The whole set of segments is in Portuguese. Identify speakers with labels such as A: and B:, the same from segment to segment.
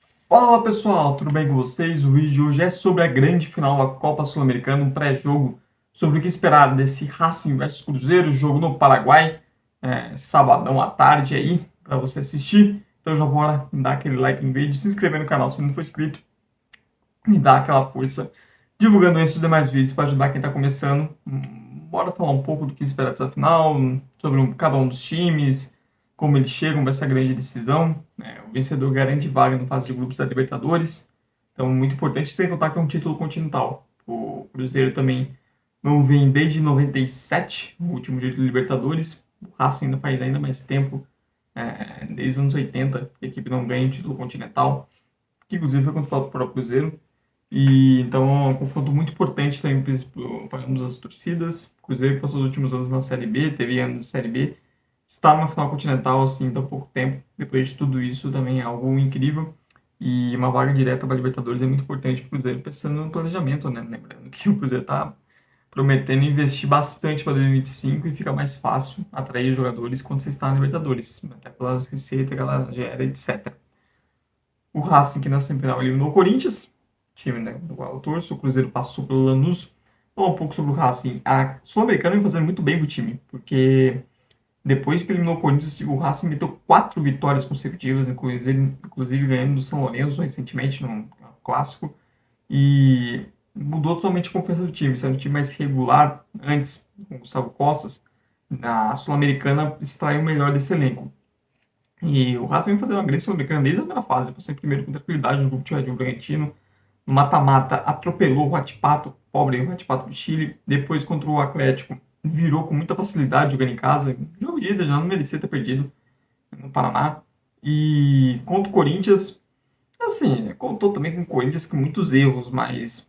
A: Fala pessoal, tudo bem com vocês? O vídeo de hoje é sobre a grande final da Copa Sul-Americana, um pré-jogo sobre o que esperar desse Racing versus Cruzeiro, jogo no Paraguai, sabadão à tarde aí, para você assistir. Então já bora dar aquele like no vídeo, se inscrever no canal se não for inscrito e dar aquela força divulgando esses demais vídeos para ajudar quem está começando. Bora falar um pouco do que esperar dessa final, sobre cada um dos times, como eles chegam para essa grande decisão. O vencedor garante vaga no fase de grupos da Libertadores. Então, muito importante sem contar que é um título continental. O Cruzeiro também não vem desde 97, o último título de Libertadores. O Racing ainda faz ainda mais tempo, desde os anos 80, que a equipe não ganha o título continental, que inclusive foi contra o próprio Cruzeiro. E então é um confronto muito importante também para ambas as torcidas. O Cruzeiro passou os últimos anos na Série B, teve anos de Série B, está numa final continental assim em tão pouco tempo. Depois de tudo isso também é algo incrível. E uma vaga direta para a Libertadores é muito importante para o Cruzeiro, pensando no planejamento, né? Lembrando que o Cruzeiro está prometendo investir bastante para 2025 e fica mais fácil atrair jogadores quando você está na Libertadores, até pela receita que ela gera, etc. O Racing, que na semifinal eliminou o Corinthians, time, né, do qual eu torço. O Cruzeiro passou pelo Lanús. Falar um pouco sobre o Racing. A Sul-Americana vem fazendo muito bem pro time, porque depois que eliminou o Corinthians, o Racing meteu 4 vitórias consecutivas, inclusive ganhando do São Lourenço recentemente, no clássico, e mudou totalmente a confiança do time, sendo um time mais regular antes, com o Gustavo Costas. Na Sul-Americana extraiu o melhor desse elenco. E o Racing vem fazendo uma grande Sul-Americana desde a primeira fase, passou em primeiro com tranquilidade no grupo de Red Bull Bragantino. No mata-mata, atropelou o Huachipato, pobre Huachipato do Chile. Depois, contra o Atlético, virou com muita facilidade jogando em casa. Jogo de ida, já não merecia ter perdido no Paraná. E contra o Corinthians, assim, contou também com o Corinthians com muitos erros, mas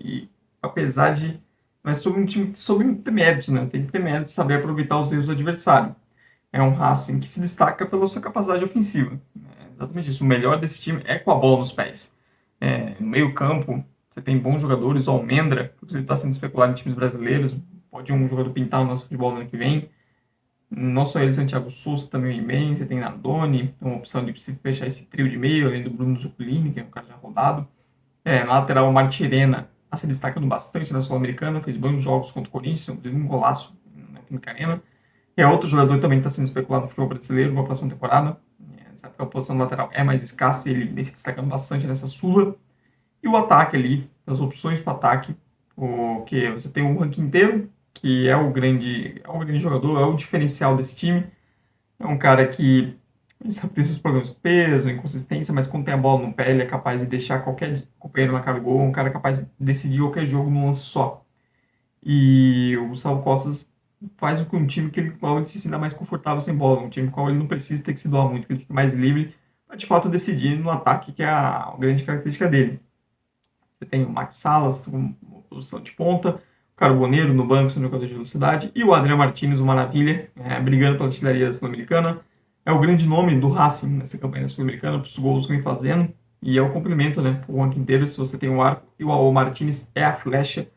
A: e apesar de. Mas sobre um time sobre ter méritos, né? Tem que ter méritos de saber aproveitar os erros do adversário. É um Racing que se destaca pela sua capacidade ofensiva. Exatamente isso. O melhor desse time é com a bola nos pés. No meio campo, você tem bons jogadores. O Almendra, que está sendo especulado em times brasileiros. Pode um jogador pintar no nosso futebol no ano que vem. Não só ele, Santiago Souza também vem bem. Você tem Nardoni, uma opção de fechar esse trio de meio, além do Bruno Zuculini, que é um cara já rodado. Na lateral, o Martirena está se destacando bastante na Sul-Americana. Fez bons jogos contra o Corinthians, inclusive um golaço na Química Arena. É outro jogador também que está sendo especulado no futebol brasileiro para a próxima temporada. Sabe que a posição lateral é mais escassa e ele vem se destacando bastante nessa Sula. E o ataque ali, as opções para ataque, que você tem o Juan Quinteiro, que é o grande jogador, é o diferencial desse time. É um cara que sabe ter seus problemas com peso, inconsistência, mas quando tem a bola no pé, ele é capaz de deixar qualquer companheiro na cara do gol, um cara capaz de decidir qualquer jogo num lance só. E o Gustavo Costas faz com um time que ele se sinta mais confortável sem bola, um time com qual ele não precisa ter que se doar muito, que ele fique mais livre para de fato decidir no ataque, que é a grande característica dele. Você tem o Max Salas com posição de ponta, o Carboneiro no banco, sendo jogador de velocidade, e o Adriano Martínez, o Maravilha, brigando pela artilharia sul-americana. É o grande nome do Racing nessa campanha sul-americana, para os gols que vem fazendo, e é o complemento, né? O Juan Quinteiro, se você tem o arco, e o Martínez é a flecha,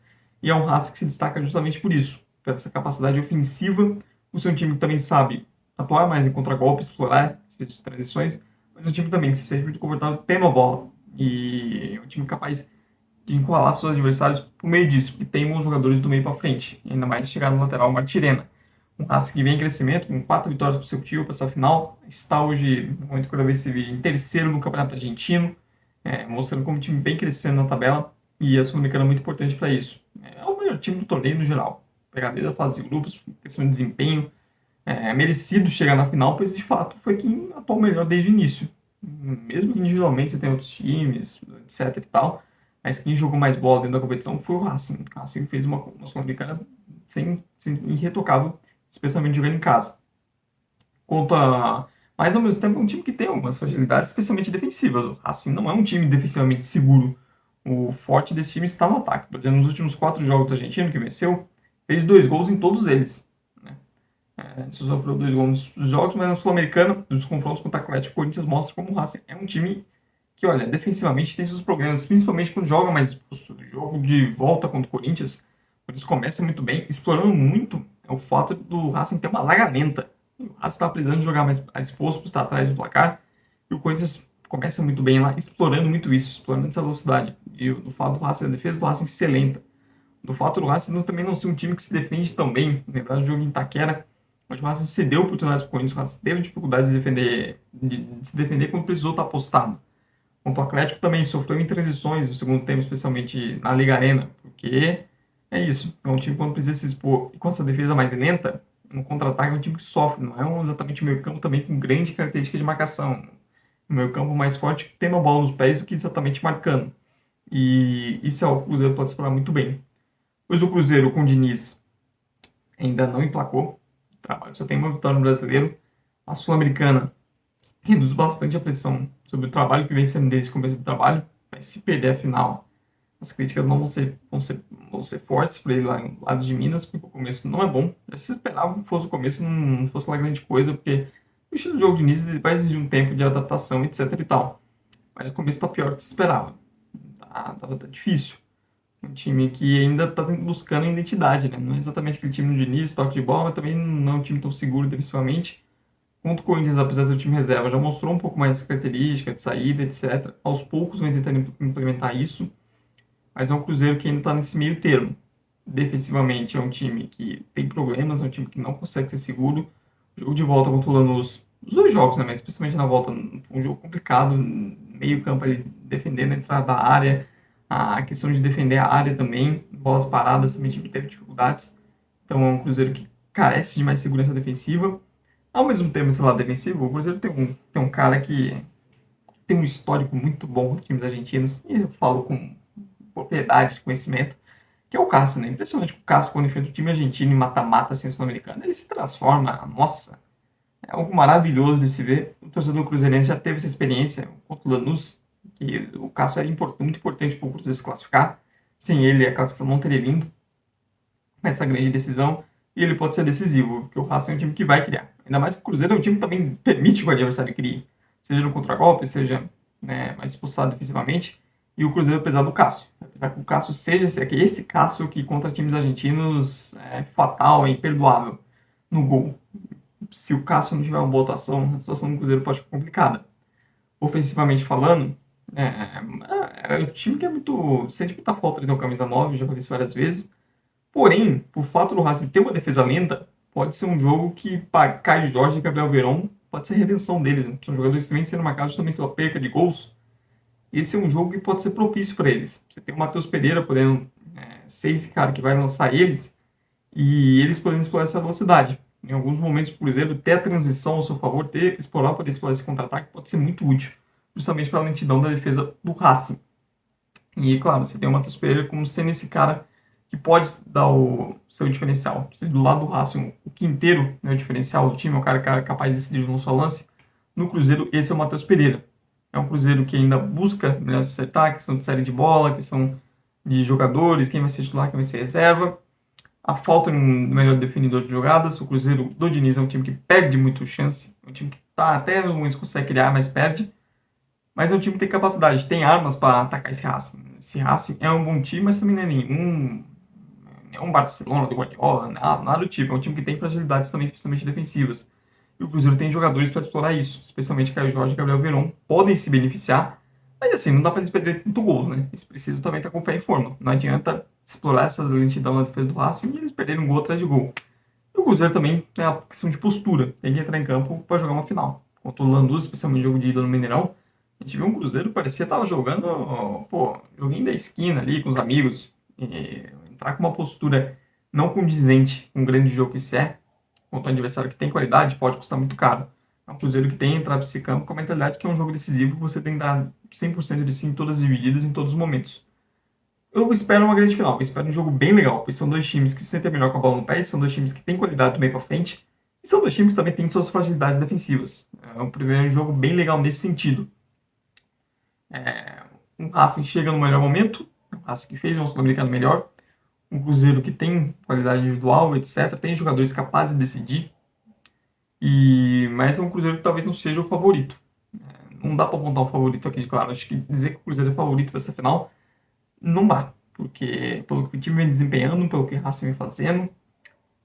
A: e é um Racing que se destaca justamente por isso, por essa capacidade ofensiva. O seu time também sabe atuar mais em contragolpe, explorar essas transições, mas é um time também que se sente muito confortável tendo a bola, e é um time capaz de encurralar seus adversários por meio disso, porque tem bons jogadores do meio para frente, ainda mais chegar no lateral, o Martirena. Um Racing que vem em crescimento, com 4 vitórias consecutivas para essa final, está hoje, no momento que eu gravei esse vídeo, em terceiro no Campeonato Argentino, mostrando como o time vem crescendo na tabela, e a Sul-Americana é muito importante para isso. É o melhor time do torneio no geral, pegar desde a fase de grupos, crescimento de desempenho, é merecido chegar na final, pois de fato foi quem atuou melhor desde o início. Mesmo que individualmente você tem outros times, etc e tal, mas quem jogou mais bola dentro da competição foi o Racing. O Racing fez uma Sul-Americana sem irretocável, especialmente jogando em casa. Mas ao mesmo tempo é um time que tem algumas fragilidades, especialmente defensivas. O Racing não é um time defensivamente seguro. O forte desse time está no ataque. Por exemplo, nos últimos 4 jogos do Argentino que venceu, fez 2 gols em todos eles. Só sofreu 2 gols nos jogos, mas na Sul-Americana, dos confrontos contra o Atlético, o Corinthians mostra como o Racing é um time que, olha, defensivamente tem seus problemas, principalmente quando joga mais exposto. O jogo de volta contra o Corinthians começa muito bem, explorando muito o fato do Racing ter uma zaga lenta. O Racing estava precisando de jogar mais exposto para estar atrás do placar, e o Corinthians começa muito bem lá, explorando muito isso, explorando essa velocidade. E do fato do Racing, a defesa do Racing ser lenta. Do fato do Racing também não ser um time que se defende tão bem. Lembrar do jogo em Itaquera, onde o Racing cedeu oportunidades para o Corinthians, o Racing teve dificuldades de se defender quando precisou estar postado. Contra o Atlético também sofreu em transições no segundo tempo, especialmente na Liga Arena, porque é isso, é um time quando precisa se expor e com essa defesa mais lenta, no contra-ataque é um time que sofre, não é exatamente o meio campo também com grande característica de marcação. O meio campo mais forte tendo a bola nos pés do que exatamente marcando. E isso é o Cruzeiro pode explorar muito bem. Pois o Cruzeiro com o Diniz ainda não emplacou, trabalho só tem uma vitória no Brasileiro. A Sul-Americana reduz bastante a pressão sobre o trabalho que vem sendo desde o começo do trabalho, mas se perder a final, as críticas não vão ser fortes para ele lá no lado de Minas, porque o começo não é bom. Já se esperava que fosse o começo, não fosse lá grande coisa, porque o estilo de jogo de Diniz vai exigir um tempo de adaptação, etc e tal. Mas o começo está pior do que se esperava. Tá difícil. Um time que ainda está buscando a identidade, né? Não é exatamente aquele time do Diniz, toque de bola, mas também não é um time tão seguro defensivamente. Contra o Corinthians, apesar de ser o time reserva, já mostrou um pouco mais de característica, de saída, etc. Aos poucos vem tentando implementar isso, mas é um Cruzeiro que ainda está nesse meio termo. Defensivamente é um time que tem problemas, é um time que não consegue ser seguro. O jogo de volta contra o Lanús, os dois jogos, né, mas especialmente na volta, foi um jogo complicado, meio campo ali defendendo a entrada da área, a questão de defender a área também, bolas paradas também o time teve dificuldades. Então é um Cruzeiro que carece de mais segurança defensiva. Ao mesmo tempo, esse lado defensivo, o Cruzeiro tem um cara que tem um histórico muito bom com times argentinos, e eu falo com propriedade, de conhecimento, que é o Cássio, né? Impressionante que o Cássio, quando enfrenta o time argentino em mata-mata, assim, sul-americano, ele se transforma, nossa, é algo maravilhoso de se ver. O torcedor cruzeirense já teve essa experiência contra o Lanús, que o Cássio era muito importante para o Cruzeiro se classificar. Sem ele, a classificação não teria vindo. Essa grande decisão, e ele pode ser decisivo, porque o Racing é um time que vai criar. Ainda mais que o Cruzeiro é um time que também permite que o adversário crie, seja no contragolpe, seja, né, mais expulsado defensivamente. E o Cruzeiro, apesar do Cássio, apesar que o Cássio seja esse Cássio que contra times argentinos é fatal, é imperdoável no gol. Se o Cássio não tiver uma boa atuação, a situação do Cruzeiro pode ficar complicada. Ofensivamente falando, é um time que é muito, sente muita falta de ter um camisa 9, já falei isso várias vezes. Porém, por fato do Racing ter uma defesa lenta, pode ser um jogo que para Caio Jorge e Gabriel Veron pode ser a redenção deles. Né? São jogadores que vêm sendo marcados justamente pela perca de gols. Esse é um jogo que pode ser propício para eles. Você tem o Matheus Pereira podendo ser esse cara que vai lançar eles e eles podendo explorar essa velocidade. Em alguns momentos, por exemplo, ter a transição ao seu favor, poder explorar esse contra-ataque pode ser muito útil, justamente para a lentidão da defesa do Racing. E, claro, você tem o Matheus Pereira como sendo esse cara que pode dar o seu diferencial. Se do lado do Racing, o Quinteiro é o diferencial do time, é o cara capaz de decidir no seu lance. No Cruzeiro, esse é o Matheus Pereira. É um Cruzeiro que ainda busca melhor se acertar, questão de série de bola, questão de jogadores, quem vai ser titular, quem vai ser reserva. A falta de um melhor definidor de jogadas. O Cruzeiro do Diniz é um time que perde muito chance. É um time que até no momento consegue criar, mas perde. Mas é um time que tem capacidade, tem armas para atacar esse Racing. Esse Racing é um bom time, mas também não é nenhum Barcelona do Guardiola, nada do tipo. É um time que tem fragilidades também, especialmente defensivas. E o Cruzeiro tem jogadores para explorar isso, especialmente Caio Jorge e Gabriel Veron. Podem se beneficiar, mas assim, não dá para eles perderem muito gols, né? Eles precisam também estar com o pé em forma. Não adianta explorar essas lentidão na defesa do Racing e eles perderem um gol atrás de gol. E o Cruzeiro também tem a questão de postura. Tem que entrar em campo para jogar uma final. Contra o Lanús, especialmente jogo de ida no Mineirão, a gente viu um Cruzeiro que parecia estar jogando, joguinho da esquina ali com os amigos. E entrar com uma postura não condizente com o grande jogo que isso é, contra um adversário que tem qualidade, pode custar muito caro. É um Cruzeiro que tem que entrar para esse campo com a mentalidade que é um jogo decisivo que você tem que dar 100% de si em todas as divididas, em todos os momentos. Eu espero uma grande final, eu espero um jogo bem legal, pois são dois times que se sentem melhor com a bola no pé, são dois times que têm qualidade do meio para frente, e são dois times que também têm suas fragilidades defensivas. É um primeiro jogo bem legal nesse sentido. Um Racing chega no melhor momento, um Racing que fez um Sul-Americano melhor, um Cruzeiro que tem qualidade individual, etc., tem jogadores capazes de decidir, mas é um Cruzeiro que talvez não seja o favorito. Não dá para apontar um favorito aqui, claro. Acho que dizer que o Cruzeiro é favorito para essa final não dá, porque pelo que o time vem desempenhando, pelo que o Racing vem fazendo,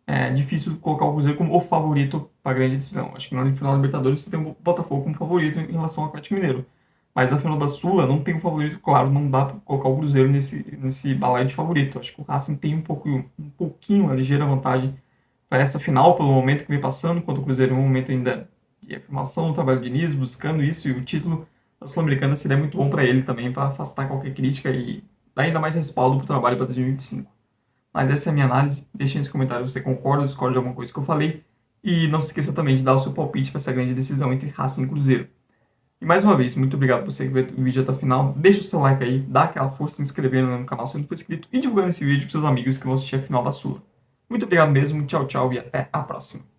A: é difícil colocar o Cruzeiro como o favorito para a grande decisão. Acho que na final da Libertadores você tem o Botafogo como favorito em relação ao Atlético Mineiro. Mas na final da Sula não tem um favorito claro, não dá para colocar o Cruzeiro nesse balaio de favorito. Acho que o Racing tem um pouquinho, uma ligeira vantagem para essa final, pelo momento que vem passando, enquanto o Cruzeiro é um momento ainda de afirmação no trabalho de Diniz, buscando isso, e o título da Sul-Americana seria muito bom para ele também, para afastar qualquer crítica e dar ainda mais respaldo para o trabalho para 2025. Mas essa é a minha análise. Deixe nos comentários se você concorda ou discorda de alguma coisa que eu falei. E não se esqueça também de dar o seu palpite para essa grande decisão entre Racing e Cruzeiro. E mais uma vez, muito obrigado por você que viu o vídeo até o final. Deixa o seu like aí, dá aquela força se inscrevendo no canal se não for inscrito e divulgando esse vídeo com seus amigos que vão assistir a final da Sula. Muito obrigado mesmo, tchau, tchau e até a próxima.